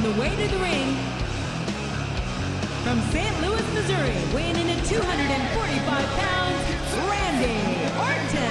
on the way to the ring, from St. Louis, Missouri, weighing in at 245 pounds, Randy Orton.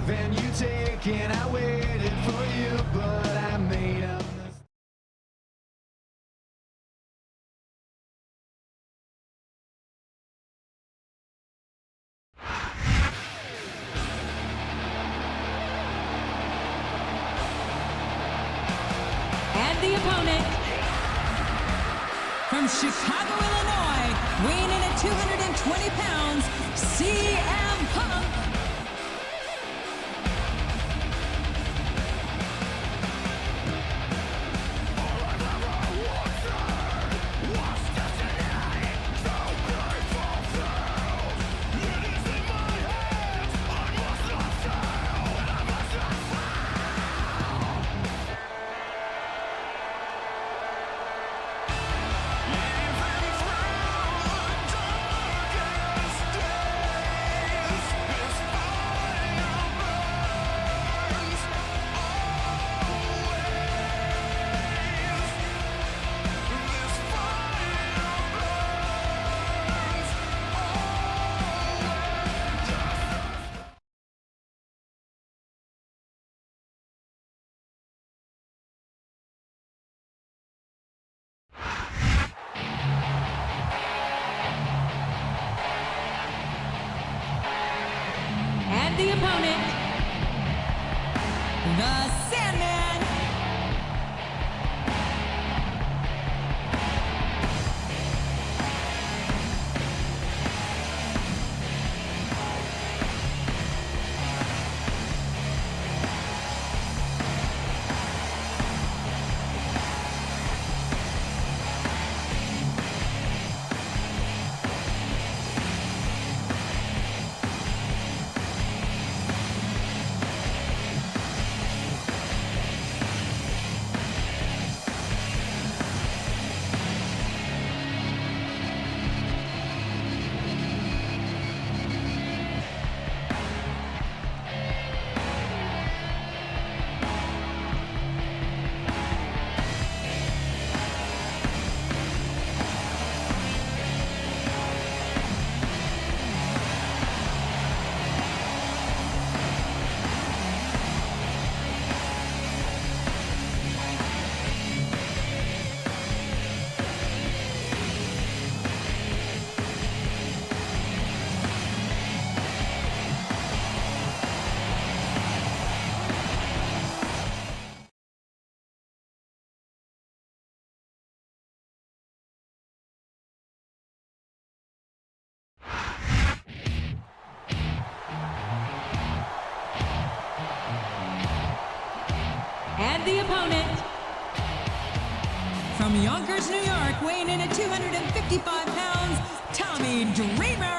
And you take, and I waited for you, but I made up. And the opponent, from Chicago, Illinois, weighing in at 220 pounds, CM Punk. The opponent, the Sandman. And the opponent, from Yonkers, New York, weighing in at 255 pounds, Tommy Dreamer.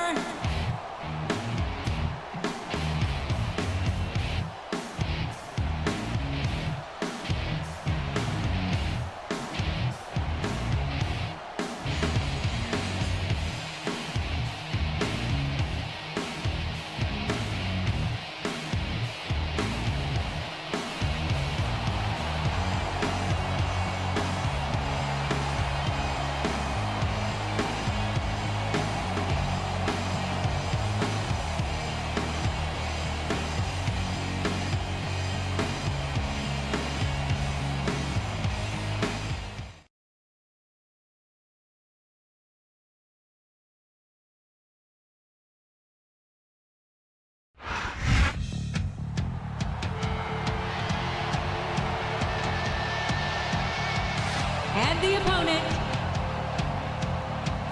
And the opponent,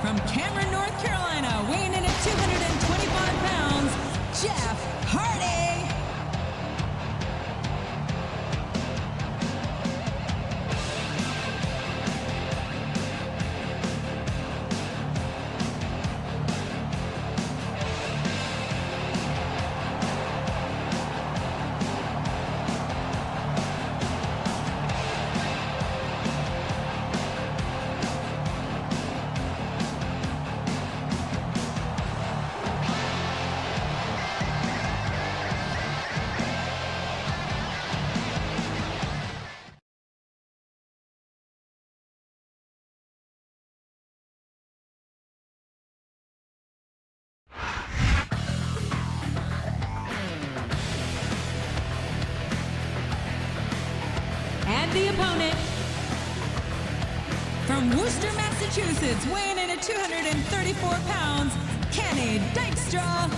from Cameron, North Carolina, weighing in at 225 pounds, Jeff Hardy. And the opponent, from Worcester, Massachusetts, weighing in at 234 pounds, Kenny Dykstra.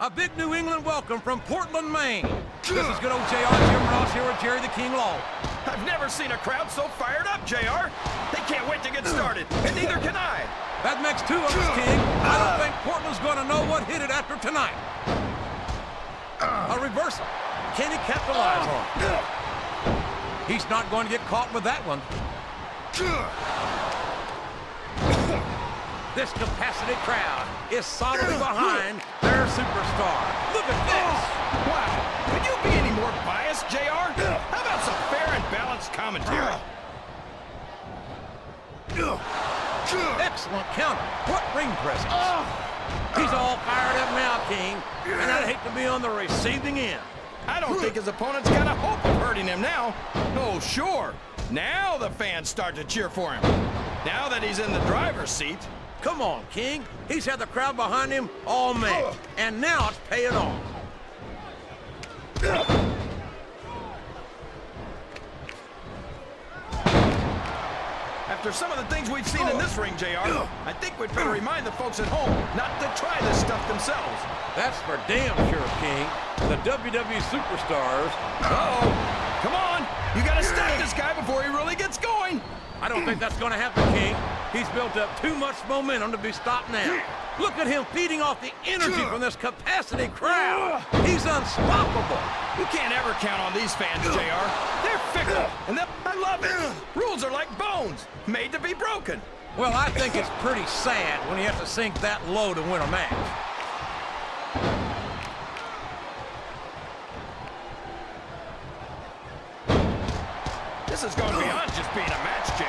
A big New England welcome from Portland, Maine. This is good old JR, Jim Ross here with Jerry the King Law. I've never seen a crowd so fired up, JR. They can't wait to get started, and neither can I. That makes two of us, King. I don't think Portland's going to know what hit it after tonight. A reversal. Can he capitalize on it? He's not going to get caught with that one. This capacity crowd is solidly behind their superstar. Look at this. Wow. Could you be any more biased, JR? How about some fair and balanced commentary? Excellent counter. What ring presence. He's all fired up now, King. And I'd hate to be on the receiving end. I don't think his opponent's got a hope of hurting him now. Oh, sure. Now the fans start to cheer for him. Now that he's in the driver's seat. Come on, King. He's had the crowd behind him all match, and now it's paying off. After some of the things we've seen in this ring, JR, I think we'd better remind the folks at home not to try this stuff themselves. That's for damn sure, King. The WWE superstars. Uh-oh. Come on. You got to stop this guy before he really gets going. I don't think that's going to happen, King. He's built up too much momentum to be stopped now. Look at him feeding off the energy from this capacity crowd. He's unstoppable. You can't ever count on these fans, JR. They're fickle, and I love it. Rules are like bones, made to be broken. Well, I think it's pretty sad when you have to sink that low to win a match. This has gone beyond just being a match, JR.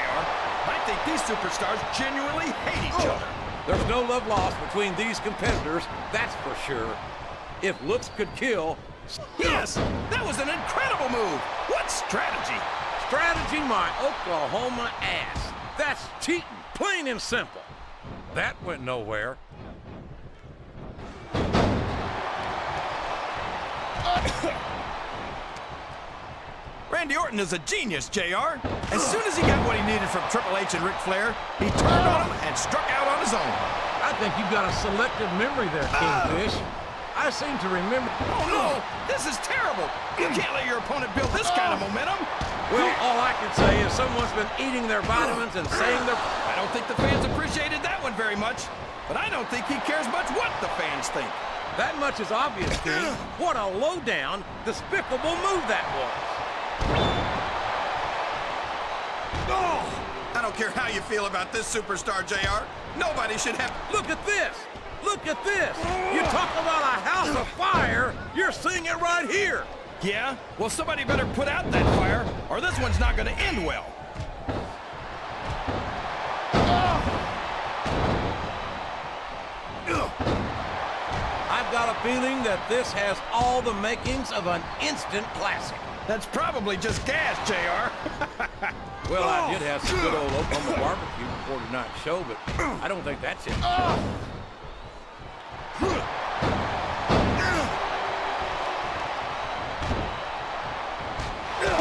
I think these superstars genuinely hate each other. There's no love lost between these competitors, that's for sure. If looks could kill... Yes, that was an incredible move. What strategy? Strategy my Oklahoma ass. That's cheating, plain and simple. That went nowhere. Randy Orton is a genius, JR. As soon as he got what he needed from Triple H and Ric Flair, he turned on him and struck out on his own. I think you've got a selective memory there, Kingfish. I seem to remember... Oh, no! This is terrible! You can't let your opponent build this kind of momentum! Well, all I can say is someone's been eating their vitamins and saying their... I don't think the fans appreciated that one very much, but I don't think he cares much what the fans think. That much is obvious, King. What a low-down, despicable move that was. I don't care how you feel about this superstar, JR. Nobody should have... Look at this! Look at this! You talk about a house of fire, you're seeing it right here! Yeah? Well, somebody better put out that fire, or this one's not gonna end well. I've got a feeling that this has all the makings of an instant classic. That's probably just gas, JR. Well, I did have some good old Oklahoma barbecue before tonight's show, but I don't think that's it.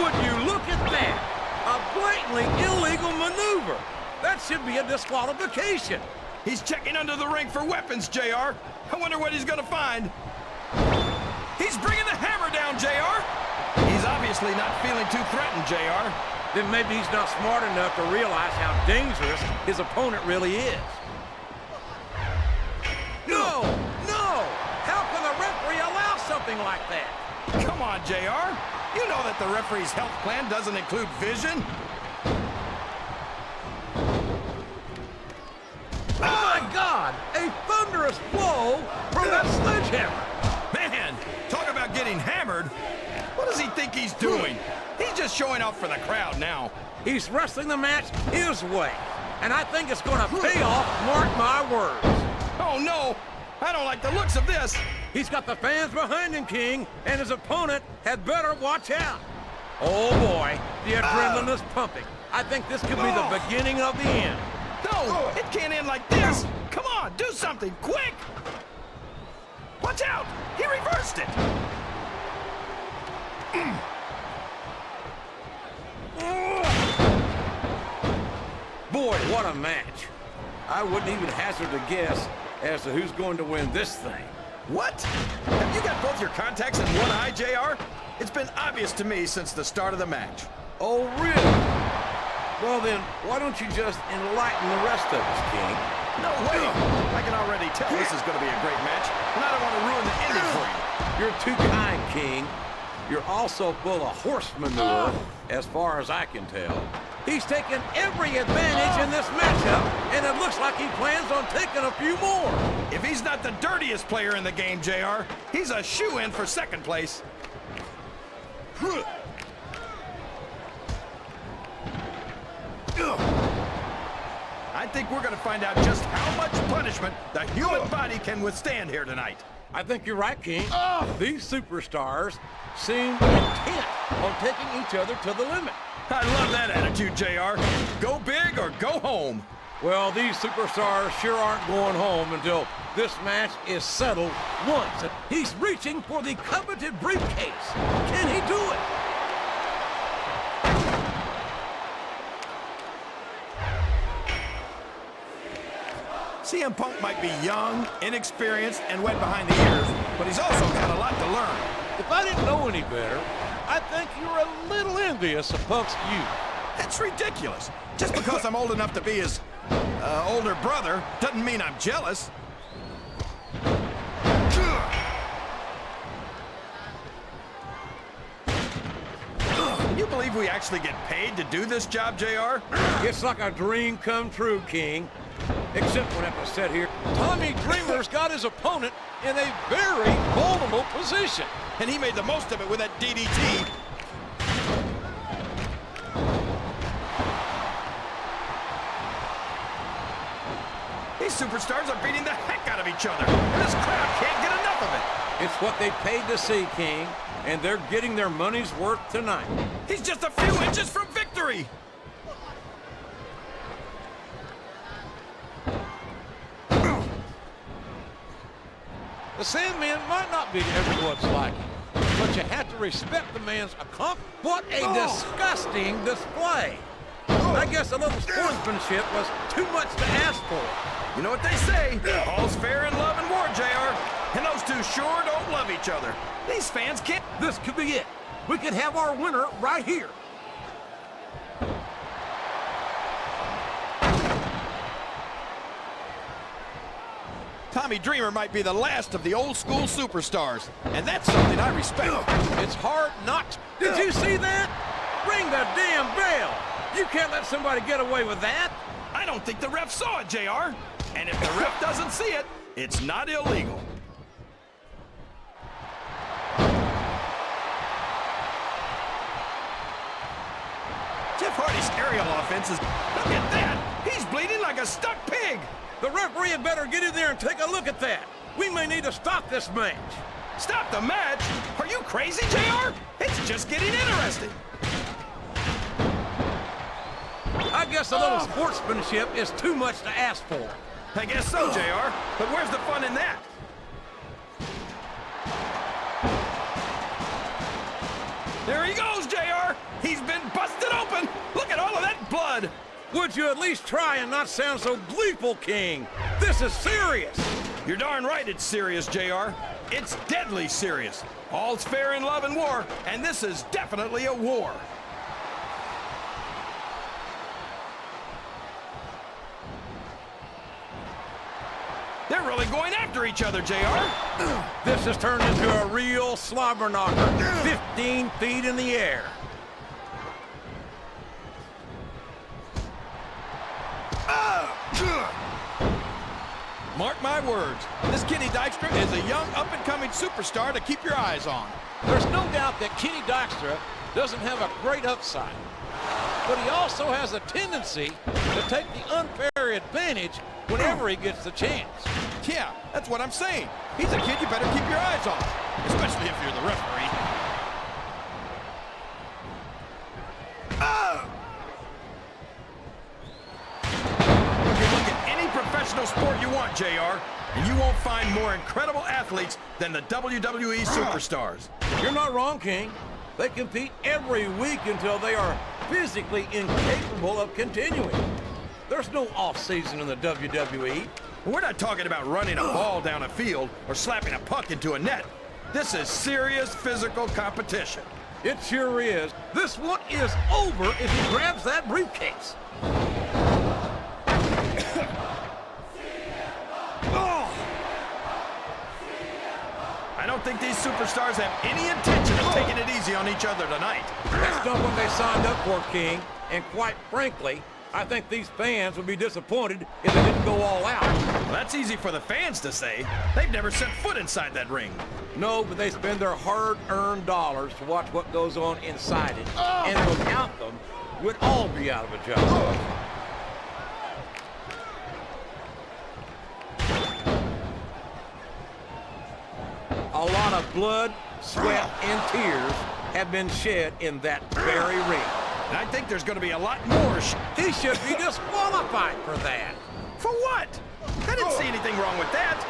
Would you look at that? A blatantly illegal maneuver. That should be a disqualification. He's checking under the ring for weapons, JR. I wonder what he's gonna find. He's bringing the hammer down, JR. He's obviously not feeling too threatened, JR. Then maybe he's not smart enough to realize how dangerous his opponent really is. No! No! How can the referee allow something like that? Come on, JR. You know that the referee's health plan doesn't include vision. Oh my God! A thunderous blow from that sledgehammer! Man, talk about getting hammered. What does he think he's doing? He's just showing off for the crowd now. He's wrestling the match his way, and I think it's going to pay off, mark my words. Oh no, I don't like the looks of this. He's got the fans behind him, King, and his opponent had better watch out. Oh boy, the adrenaline is pumping. I think this could be the beginning of the end. No, it can't end like this. Come on, do something, quick. Watch out, he reversed it. Boy, what a match. I wouldn't even hazard a guess as to who's going to win this thing. What? Have you got both your contacts in one eye, JR? It's been obvious to me since the start of the match. Oh, really? Well then, why don't you just enlighten the rest of us, King? No way! I can already tell this is going to be a great match, and I don't want to ruin the ending for you. You're too kind, King. You're also full of horse manure, as far as I can tell. He's taken every advantage in this matchup, and it looks like he plans on taking a few more. If he's not the dirtiest player in the game, JR, he's a shoo-in for second place. I think we're going to find out just how much punishment the human body can withstand here tonight. I think you're right, King. These superstars seem intent on taking each other to the limit. I love that attitude, JR. Go big or go home. Well, these superstars sure aren't going home until this match is settled once. He's reaching for the coveted briefcase. Can he do it? CM Punk might be young, inexperienced, and wet behind the ears, but he's also got a lot to learn. If I didn't know any better, I think you're a little envious of Punk's youth. That's ridiculous. Just because I'm old enough to be his older brother doesn't mean I'm jealous. Can you believe we actually get paid to do this job, JR? It's like a dream come true, King. Except when I have to sit here, Tommy Dreamer's got his opponent in a very vulnerable position. And he made the most of it with that DDT. These superstars are beating the heck out of each other, and this crowd can't get enough of it. It's what they paid to see, King, and they're getting their money's worth tonight. He's just a few inches from victory. The Sandman might not be to everyone's liking, but you have to respect the man's accomplishment. What a disgusting display. I guess a little sportsmanship was too much to ask for. You know what they say, all's fair in love and war, JR. And those two sure don't love each other. These fans can't... This could be it. We could have our winner right here. Tommy Dreamer might be the last of the old school superstars, and that's something I respect. It's hard not to. Did you see that? Ring the damn bell. You can't let somebody get away with that. I don't think the ref saw it, JR. And if the ref doesn't see it, it's not illegal. Jeff Hardy's aerial offense is... Look at that! He's bleeding like a stuck pig! The referee had better get in there and take a look at that. We may need to stop this match. Stop the match? Are you crazy, JR? It's just getting interesting. I guess a little sportsmanship is too much to ask for. I guess so, JR. But where's the fun in that? There he goes, JR. He's been busted open. Look at all of that blood. Would you at least try and not sound so gleeful, King? This is serious. You're darn right it's serious, JR. It's deadly serious. All's fair in love and war, and this is definitely a war. They're really going after each other, JR. This has turned into a real slobber knocker. 15 feet in the air. Mark my words, this Kenny Dykstra is a young up-and-coming superstar to keep your eyes on. There's no doubt that Kenny Dykstra doesn't have a great upside, but he also has a tendency to take the unfair advantage whenever he gets the chance. Yeah, that's what I'm saying. He's a kid you better keep your eyes on, especially if you're the referee. You can look at any professional sport you want, JR, and you won't find more incredible athletes than the WWE superstars. You're not wrong, King. They compete every week until they are physically incapable of continuing. There's no off-season in the WWE. We're not talking about running a ball down a field or slapping a puck into a net. This is serious physical competition. It sure is. This one is over if he grabs that briefcase. I don't think these superstars have any intention of taking it easy on each other tonight. That's not what they signed up for, King. And quite frankly, I think these fans would be disappointed if they didn't go all out. Well, that's easy for the fans to say. They've never set foot inside that ring. No, but they spend their hard-earned dollars to watch what goes on inside it. And without them, we'd all be out of a job. A lot of blood, sweat, and tears have been shed in that very ring. And I think there's going to be a lot more. He should be disqualified for that. For what? I didn't see anything wrong with that.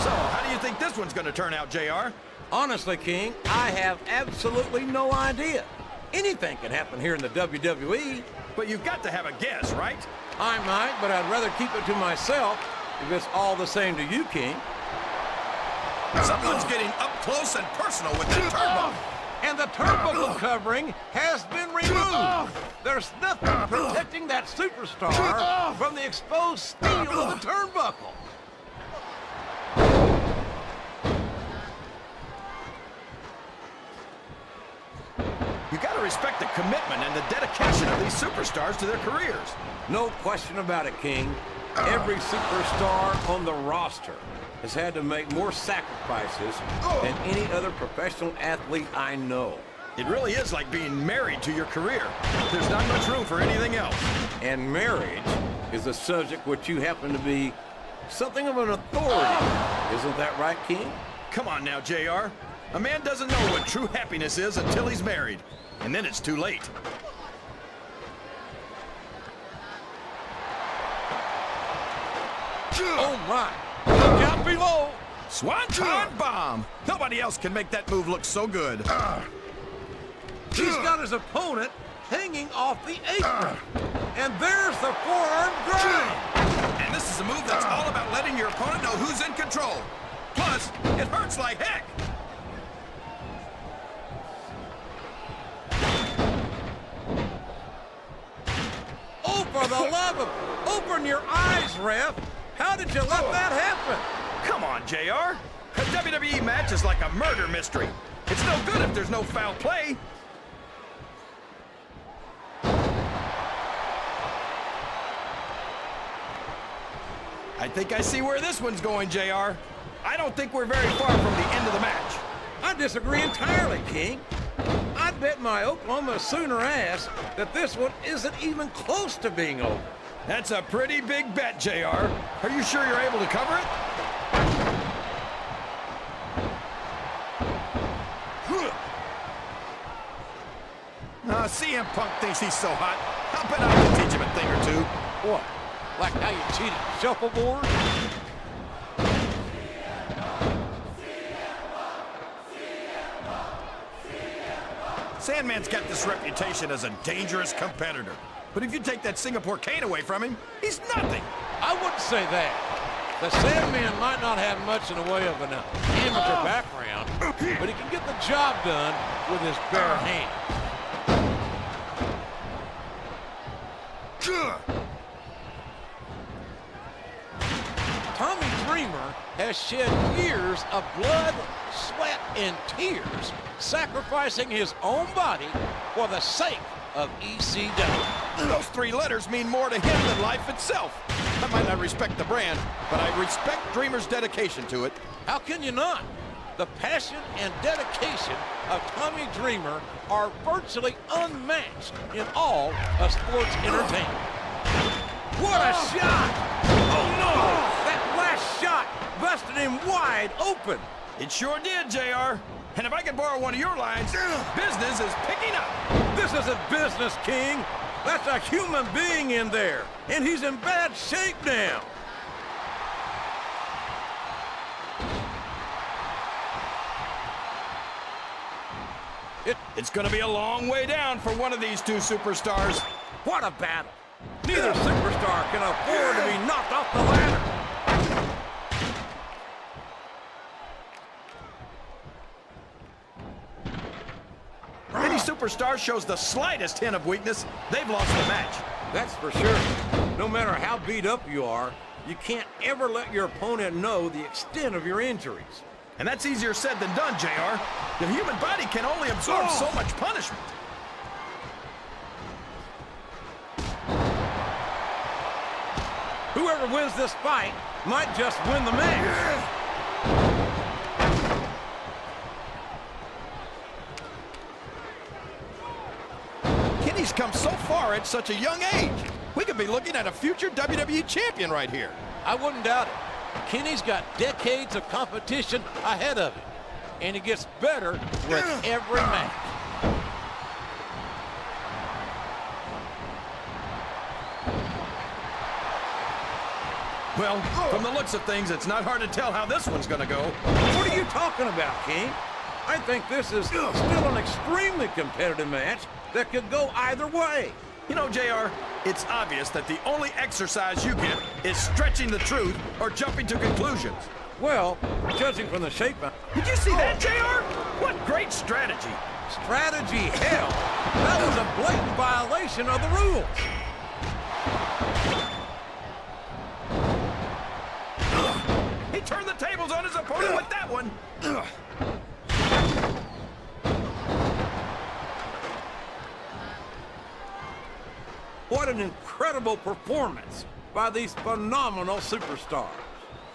So, how do you think this one's going to turn out, JR? Honestly, King, I have absolutely no idea. Anything can happen here in the WWE. But you've got to have a guess, right? I might, but I'd rather keep it to myself if it's all the same to you, King. Someone's getting up close and personal with that turnbuckle. And the turnbuckle covering has been removed. There's nothing protecting that superstar from the exposed steel of the turnbuckle. You got to respect the commitment and the dedication of these superstars to their careers. No question about it, King. Every superstar on the roster has had to make more sacrifices than any other professional athlete I know. It really is like being married to your career. There's not much room for anything else. And marriage is a subject which you happen to be something of an authority. Isn't that right, King? Come on now, JR. A man doesn't know what true happiness is until he's married. And then it's too late. Oh, my. Look out below. Swanton bomb. Nobody else can make that move look so good. He's got his opponent hanging off the apron. And there's the forearm grind. And this is a move that's all about letting your opponent know who's in control. Plus, it hurts like heck. Oh, for the love of... Open your eyes, ref. How did you let that happen? Come on, JR. WWE match is like a murder mystery. It's no good if there's no foul play. I think I see where this one's going, JR. I don't think we're very far from the end of the match. I disagree entirely, King. I'd bet my Oklahoma Sooner ass that this one isn't even close to being over. That's a pretty big bet, JR. Are you sure you're able to cover it? CM Punk thinks he's so hot. How about I can teach him a thing or two? What? Like how you cheated shuffleboard? Sandman's got this reputation as a dangerous competitor. But if you take that Singapore cane away from him, he's nothing. I wouldn't say that. The Sandman might not have much in the way of an amateur background, but he can get the job done with his bare hands. Tommy Dreamer has shed years of blood, sweat, and tears, sacrificing his own body for the sake of ECW. Those three letters mean more to him than life itself. I might not respect the brand, but I respect Dreamer's dedication to it. How can you not? The passion and dedication of Tommy Dreamer are virtually unmatched in all of sports entertainment. What a shot! Oh no! That last shot busted him wide open. It sure did, JR. And if I could borrow one of your lines, business is picking up. This isn't business, King. That's a human being in there, and he's in bad shape now. It's going to be a long way down for one of these two superstars. What a battle. Neither superstar can afford to be knocked off the ladder. Any superstar shows the slightest hint of weakness, they've lost the match. That's for sure. No matter how beat up you are, you can't ever let your opponent know the extent of your injuries. And that's easier said than done, JR. The human body can only absorb so much punishment. Whoever wins this fight might just win the match. Kenny's come so far at such a young age. We could be looking at a future WWE champion right here. I wouldn't doubt it. Kenny's got decades of competition ahead of him, and he gets better with every match. Well, from the looks of things, it's not hard to tell how this one's going to go. What are you talking about, King? I think this is still an extremely competitive match that could go either way. You know, JR, it's obvious that the only exercise you get is stretching the truth or jumping to conclusions. Well, judging from the shape of... Did you see that, JR? What great strategy. Strategy, hell. That was a blatant violation of the rules. He turned the tables on his opponent with that one. What an incredible performance by these phenomenal superstars.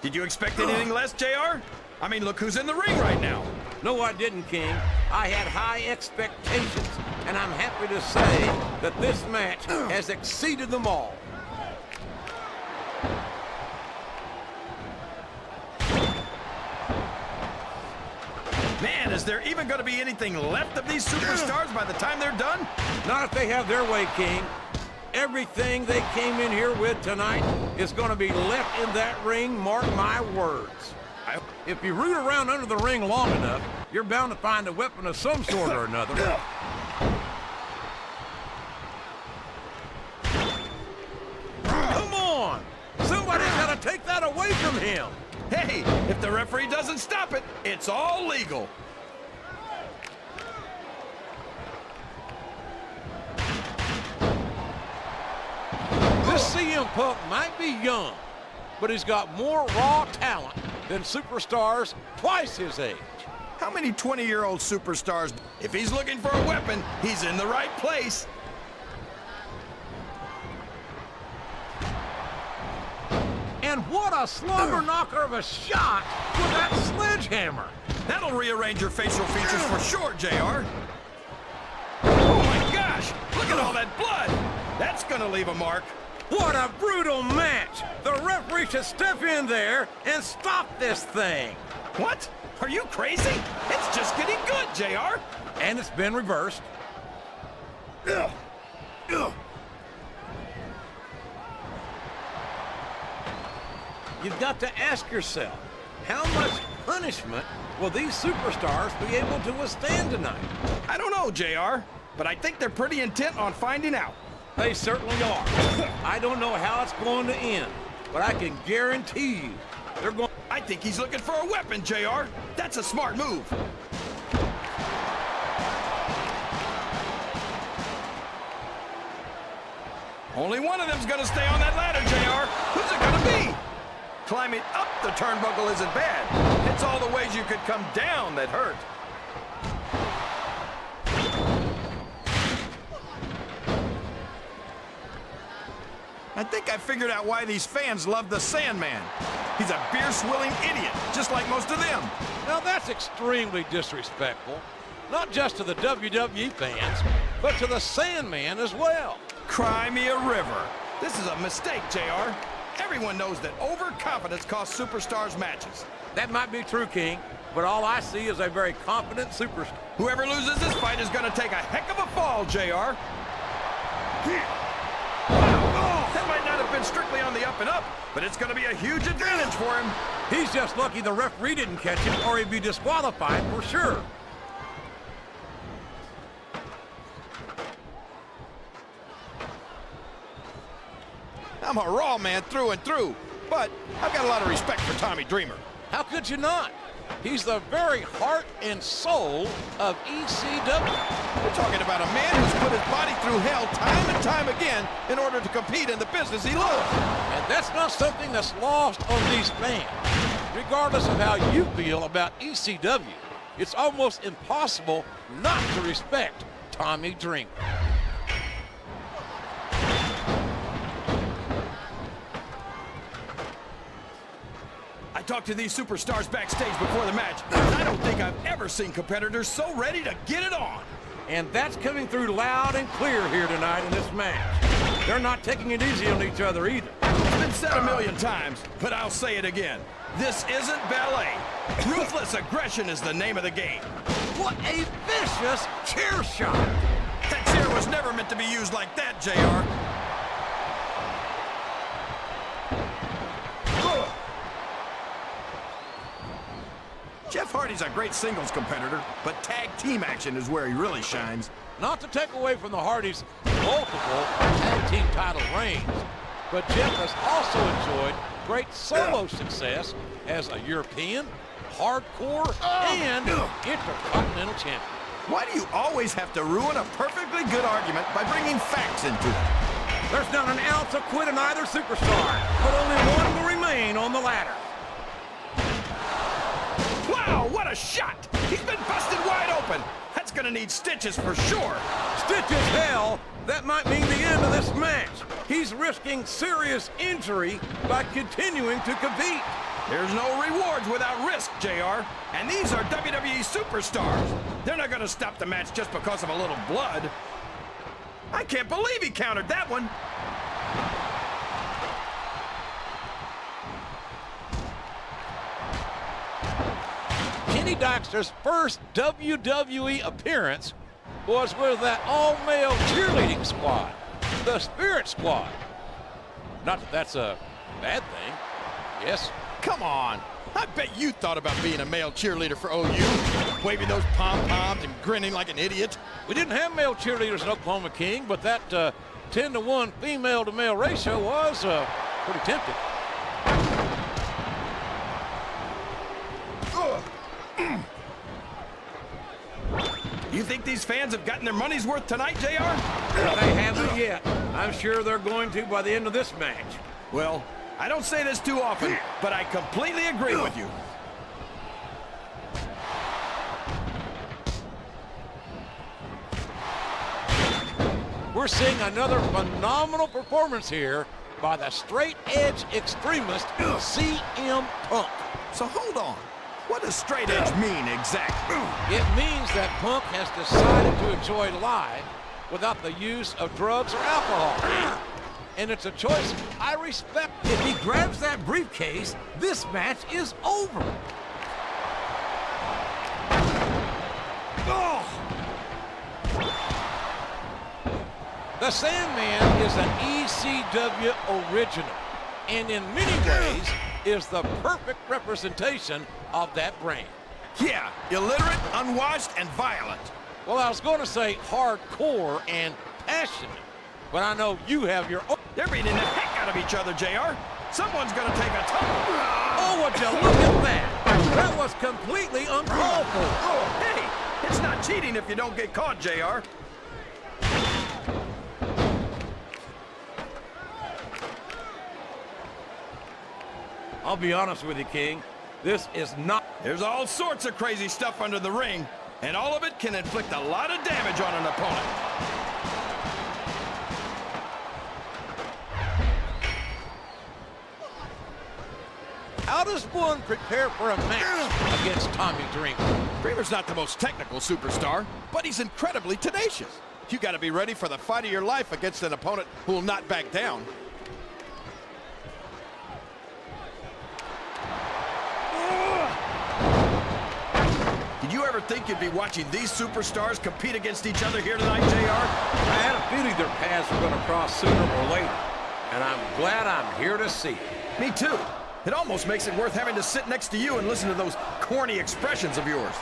Did you expect anything less, JR? I mean, look who's in the ring right now. No, I didn't, King. I had high expectations, and I'm happy to say that this match has exceeded them all. Man, is there even going to be anything left of these superstars by the time they're done? Not if they have their way, King. Everything they came in here with tonight is going to be left in that ring, mark my words. If you root around under the ring long enough, you're bound to find a weapon of some sort or another. Come on! Somebody's got to take that away from him. Hey, if the referee doesn't stop it, it's all legal. This CM Punk might be young, but he's got more raw talent than superstars twice his age. How many 20-year-old superstars? If he's looking for a weapon, he's in the right place. And what a slumber knocker of a shot with that sledgehammer. That'll rearrange your facial features for sure, JR. Oh my gosh, look at all that blood. That's gonna leave a mark. What a brutal match. The referee should step in there and stop this thing. What? Are you crazy? It's just getting good, JR. And it's been reversed. Ugh. Ugh. You've got to ask yourself, how much punishment will these superstars be able to withstand tonight? I don't know, JR, but I think they're pretty intent on finding out. They certainly are. I don't know how it's going to end, but I can guarantee you they're going... I think he's looking for a weapon, JR. That's a smart move. Only one of them's gonna stay on that ladder, JR. Who's it gonna be? Climbing up the turnbuckle isn't bad. It's all the ways you could come down that hurt. I think I figured out why these fans love the Sandman. He's a beer-swilling idiot, just like most of them. Now that's extremely disrespectful, not just to the WWE fans, but to the Sandman as well. Cry me a river. This is a mistake, JR. Everyone knows that overconfidence costs superstars matches. That might be true, King, but all I see is a very confident superstar. Whoever loses this fight is going to take a heck of a fall, JR. Wow, that might not have been strictly on the up and up, but it's going to be a huge advantage for him. He's just lucky the referee didn't catch him, or he'd be disqualified for sure. I'm a Raw man through and through, but I've got a lot of respect for Tommy Dreamer. How could you not? He's the very heart and soul of ECW. We're talking about a man who's put his body through hell time and time again in order to compete in the business he loves. And that's not something that's lost on these fans. Regardless of how you feel about ECW, it's almost impossible not to respect Tommy Dreamer. I talked to these superstars backstage before the match, and I don't think I've ever seen competitors so ready to get it on. And that's coming through loud and clear here tonight in this match. They're not taking it easy on each other either. It's been said a million times, but I'll say it again. This isn't ballet. Ruthless aggression is the name of the game. What a vicious chair shot. That chair was never meant to be used like that, JR. Jeff Hardy's a great singles competitor, but tag team action is where he really shines. Not to take away from the Hardys' multiple tag team title reigns, but Jeff has also enjoyed great solo success as a European, hardcore, and intercontinental champion. Why do you always have to ruin a perfectly good argument by bringing facts into it? There's not an ounce of quit in either superstar, but only one will remain on the ladder. Wow, what a shot! He's been busted wide open. That's gonna need stitches for sure. Stitches, hell! That might mean the end of this match. He's risking serious injury by continuing to compete. There's no rewards without risk, JR. And these are WWE superstars. They're not gonna stop the match just because of a little blood. I can't believe he countered that one. Kenny Dykstra's first WWE appearance was with that all-male cheerleading squad, the Spirit Squad. Not that that's a bad thing, yes? Come on. I bet you thought about being a male cheerleader for OU, waving those pom-poms and grinning like an idiot. We didn't have male cheerleaders in Oklahoma, King, but that 10-to-1 female-to-male ratio was pretty tempting. You think these fans have gotten their money's worth tonight, JR? They haven't yet. I'm sure they're going to by the end of this match. Well, I don't say this too often, but I completely agree with you. We're seeing another phenomenal performance here by the straight edge extremist CM Punk. So hold on. What does straight edge mean exactly? It means that Punk has decided to enjoy life without the use of drugs or alcohol. And it's a choice I respect. If he grabs that briefcase, this match is over. Oh! The Sandman is an ECW original, and in many ways is the perfect representation of that brand. Yeah, illiterate, unwashed, and violent. Well, I was going to say hardcore and passionate, but I know you have your own. They're beating the heck out of each other, JR. Someone's going to take a tumble. Oh, would you look at that? That was completely uncalled for. Oh, hey, it's not cheating if you don't get caught, JR. I'll be honest with you, King. This is not... There's all sorts of crazy stuff under the ring, and all of it can inflict a lot of damage on an opponent. How does one prepare for a match against Tommy Dreamer? Dreamer's not the most technical superstar, but he's incredibly tenacious. You got to be ready for the fight of your life against an opponent who will not back down. Did you ever think you'd be watching these superstars compete against each other here tonight, JR? I had a feeling their paths were going to cross sooner or later, and I'm glad I'm here to see it. Me too. It almost makes it worth having to sit next to you and listen to those corny expressions of yours.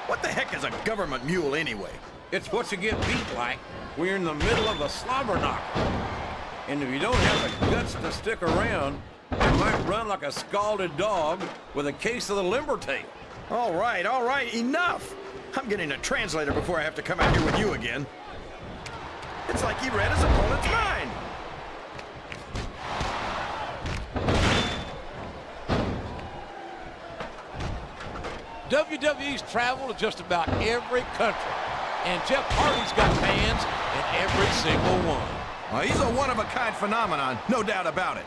What the heck is a government mule anyway? It's what you get beat like when you're in the middle of a slobber knocker. And if you don't have the guts to stick around, you might run like a scalded dog with a case of the limber tail. All right, enough. I'm getting a translator before I have to come out here with you again. It's like he read his opponent's mind. WWE's traveled to just about every country, and Jeff Hardy's got fans in every single one. Well, he's a one-of-a-kind phenomenon, no doubt about it.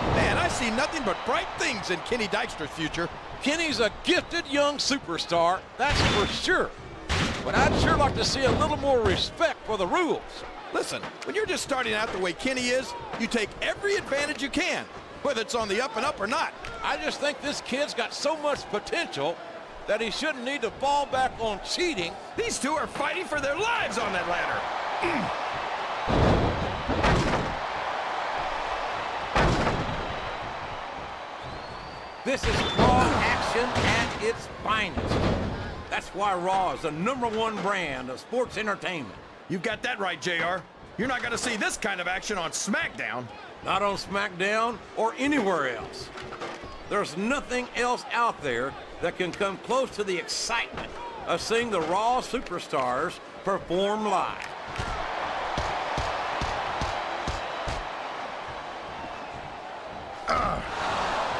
Man, I see nothing but bright things in Kenny Dykstra's future. Kenny's a gifted young superstar, that's for sure. But I'd sure like to see a little more respect for the rules. Listen, when you're just starting out the way Kenny is, you take every advantage you can, whether it's on the up and up or not. I just think this kid's got so much potential that he shouldn't need to fall back on cheating. These two are fighting for their lives on that ladder. This is Raw action at its finest. That's why Raw is the #1 brand of sports entertainment. You've got that right, JR. You're not going to see this kind of action on SmackDown. Not on SmackDown or anywhere else. There's nothing else out there that can come close to the excitement of seeing the Raw superstars perform live.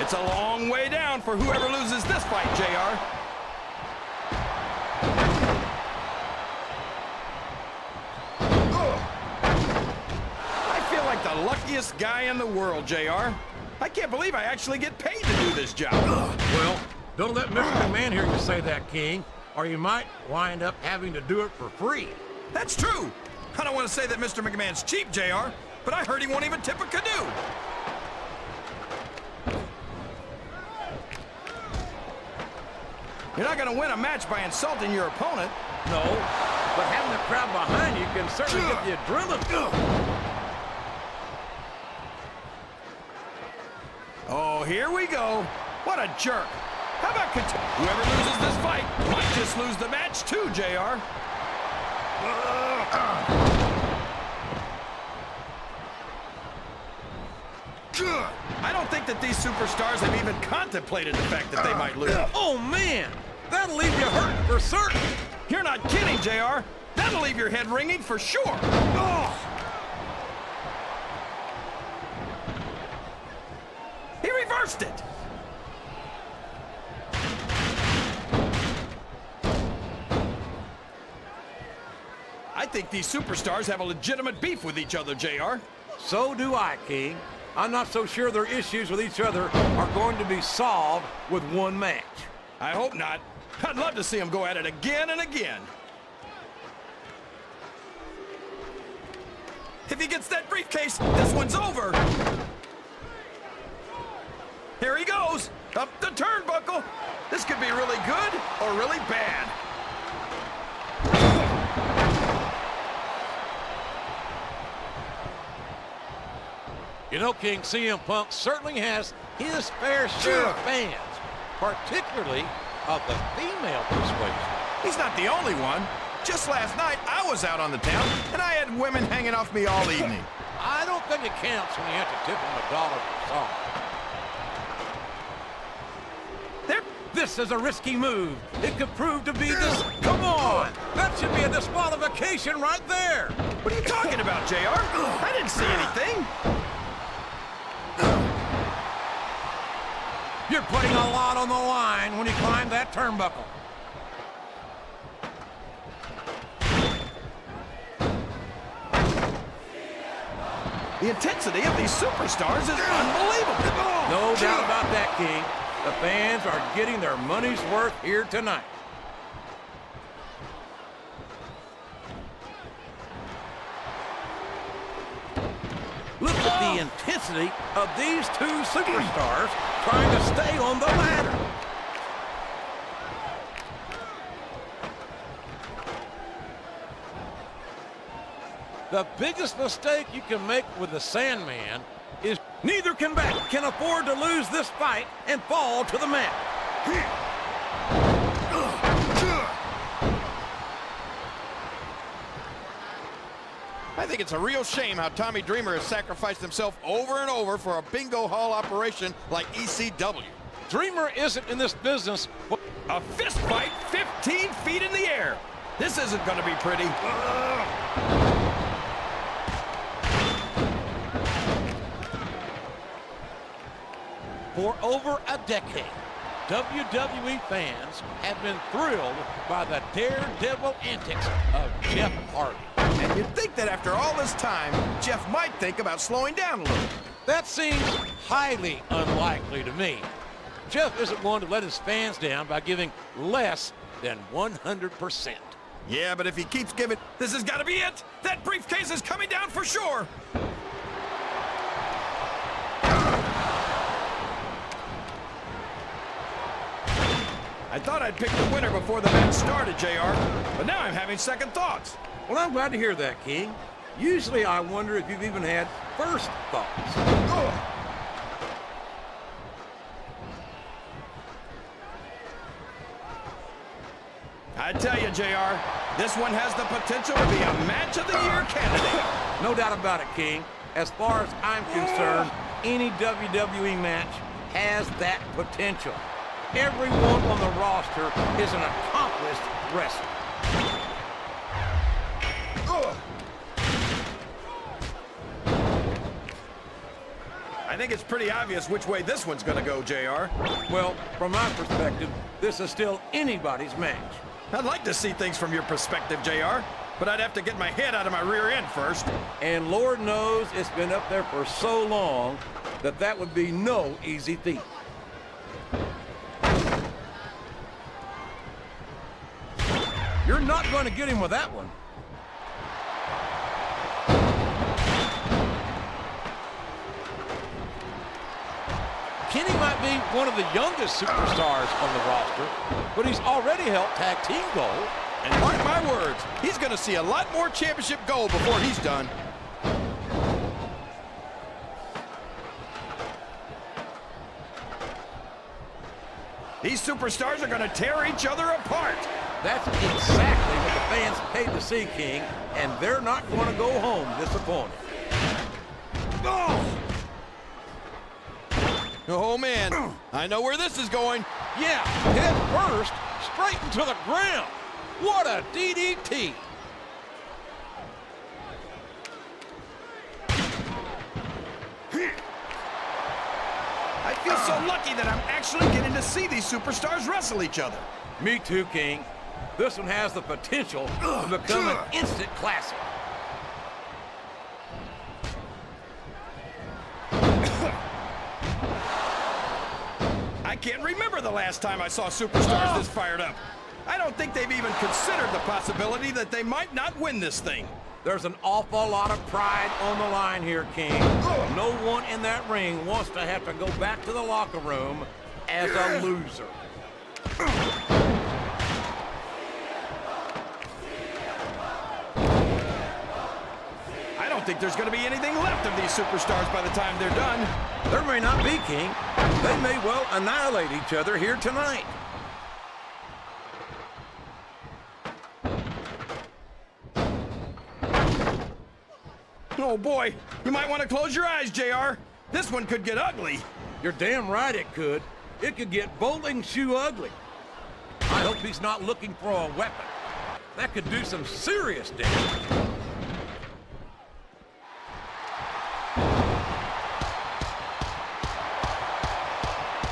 It's a long way down for whoever loses this fight, JR. I feel like the luckiest guy in the world, JR. I can't believe I actually get paid to do this job. Well, don't let Mr. McMahon hear you say that, King, or you might wind up having to do it for free. That's true. I don't want to say that Mr. McMahon's cheap, JR, but I heard he won't even tip a canoe. You're not going to win a match by insulting your opponent. No, but having the crowd behind you can certainly get the adrenaline. Oh, here we go. What a jerk. How about whoever loses this fight might just lose the match too, JR. I don't think that these superstars have even contemplated the fact that they might lose. Oh, man, that'll leave you hurting for certain. You're not kidding, JR. That'll leave your head ringing for sure. Oh. He reversed it. I think these superstars have a legitimate beef with each other, JR. So do I, King. I'm not so sure their issues with each other are going to be solved with one match. I hope not. I'd love to see them go at it again and again. If he gets that briefcase, this one's over. Here he goes, up the turnbuckle. This could be really good or really bad. You know, King, CM Punk certainly has his fair share of fans, particularly of the female persuasion. He's not the only one. Just last night, I was out on the town, and I had women hanging off me all evening. I don't think it counts when you have to tip him $1 per song. This is a risky move. It could prove to be this. Come on! That should be a disqualification right there. What are you talking about, JR? I didn't see anything. You're putting a lot on the line when you climb that turnbuckle. The intensity of these superstars is unbelievable. No doubt about that, King. The fans are getting their money's worth here tonight. Look at the intensity of these two superstars trying to stay on the ladder. The biggest mistake you can make with the Sandman is Neither can afford to lose this fight and fall to the mat. I think it's a real shame how Tommy Dreamer has sacrificed himself over and over for a bingo hall operation like ECW. Dreamer isn't in this business. A fist fight 15 feet in the air. This isn't going to be pretty. For over a decade, WWE fans have been thrilled by the daredevil antics of Jeff Hardy. And you'd think that after all this time, Jeff might think about slowing down a little. That seems highly unlikely to me. Jeff isn't going to let his fans down by giving less than 100%. Yeah, but if he keeps giving... This has got to be it. That briefcase is coming down for sure. I thought I'd pick the winner before the match started, JR, but now I'm having second thoughts. Well, I'm glad to hear that, King. Usually I wonder if you've even had first thoughts. I tell you, JR, this one has the potential to be a match of the year candidate. No doubt about it, King. As far as I'm concerned, any WWE match has that potential. Everyone on the roster is an accomplished wrestler. I think it's pretty obvious which way this one's going to go, JR. Well, from my perspective, this is still anybody's match. I'd like to see things from your perspective, JR, but I'd have to get my head out of my rear end first. And Lord knows it's been up there for so long that that would be no easy feat. You're not going to get him with that one. Kenny might be one of the youngest superstars on the roster, but he's already held tag team gold. And mark my words, he's going to see a lot more championship gold before he's done. These superstars are going to tear each other apart. That's exactly what the fans paid to see, King, and they're not going to go home disappointed. Oh, man, I know where this is going. Yeah, head first, straight into the ground. What a DDT. feel so lucky that I'm actually getting to see these superstars wrestle each other. Me too, King. This one has the potential to become an instant classic. I can't remember the last time I saw superstars this fired up. I don't think they've even considered the possibility that they might not win this thing. There's an awful lot of pride on the line here, King. No one in that ring wants to have to go back to the locker room as a loser. I don't think there's going to be anything left of these superstars by the time they're done. There may not be, King. They may well annihilate each other here tonight. Oh boy, you might want to close your eyes, JR. This one could get ugly. You're damn right it could. It could get bowling shoe ugly. I hope he's not looking for a weapon. That could do some serious damage.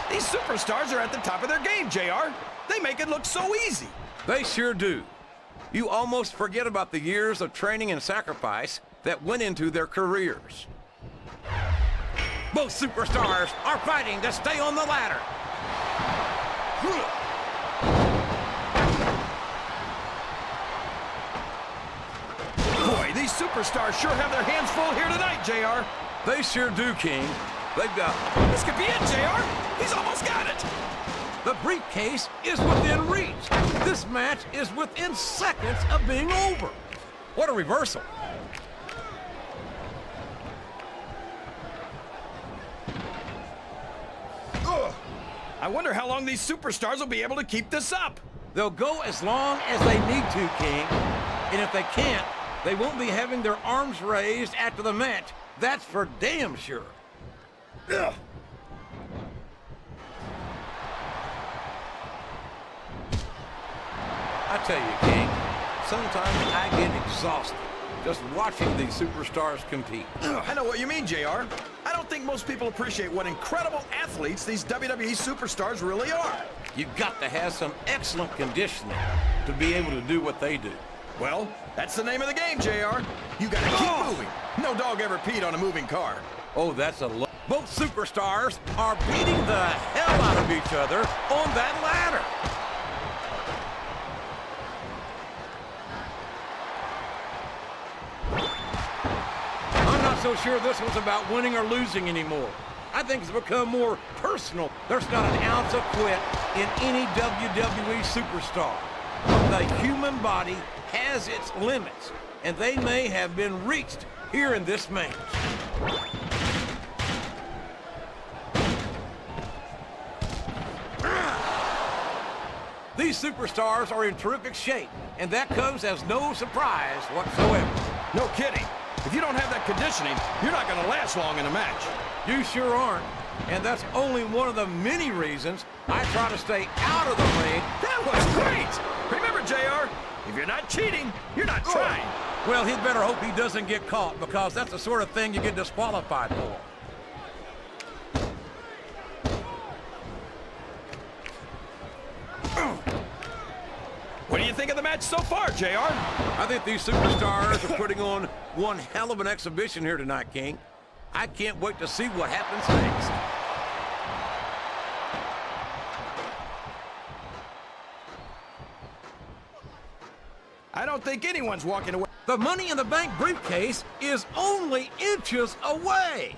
These superstars are at the top of their game, JR. They make it look so easy. They sure do. You almost forget about the years of training and sacrifice that went into their careers. Both superstars are fighting to stay on the ladder. Boy, these superstars sure have their hands full here tonight, JR. They sure do, King. They've got... This could be it, JR. He's almost got it. The briefcase is within reach. This match is within seconds of being over. What a reversal. I wonder how long these superstars will be able to keep this up. They'll go as long as they need to, King. And if they can't, they won't be having their arms raised after the match. That's for damn sure. Ugh. I tell you, King, sometimes I get exhausted just watching these superstars compete. I know what you mean, JR. I don't think most people appreciate what incredible athletes these WWE superstars really are. You've got to have some excellent conditioning to be able to do what they do. Well, that's the name of the game, JR. You gotta keep moving. No dog ever peed on a moving car. Oh, that's a lot. Both superstars are beating the hell out of each other on that ladder. I'm not so sure this one's about winning or losing anymore. I think it's become more personal. There's not an ounce of quit in any WWE superstar. The human body has its limits, and they may have been reached here in this match. These superstars are in terrific shape, and that comes as no surprise whatsoever. No kidding. If you don't have that conditioning, you're not going to last long in a match. You sure aren't, and that's only one of the many reasons I try to stay out of the ring. That was great! Remember, JR, if you're not cheating, you're not trying. Well, he'd better hope he doesn't get caught, because that's the sort of thing you get disqualified for. What do you think of the match so far, JR? I think these superstars are putting on one hell of an exhibition here tonight, King. I can't wait to see what happens next. I don't think anyone's walking away. The Money in the Bank briefcase is only inches away.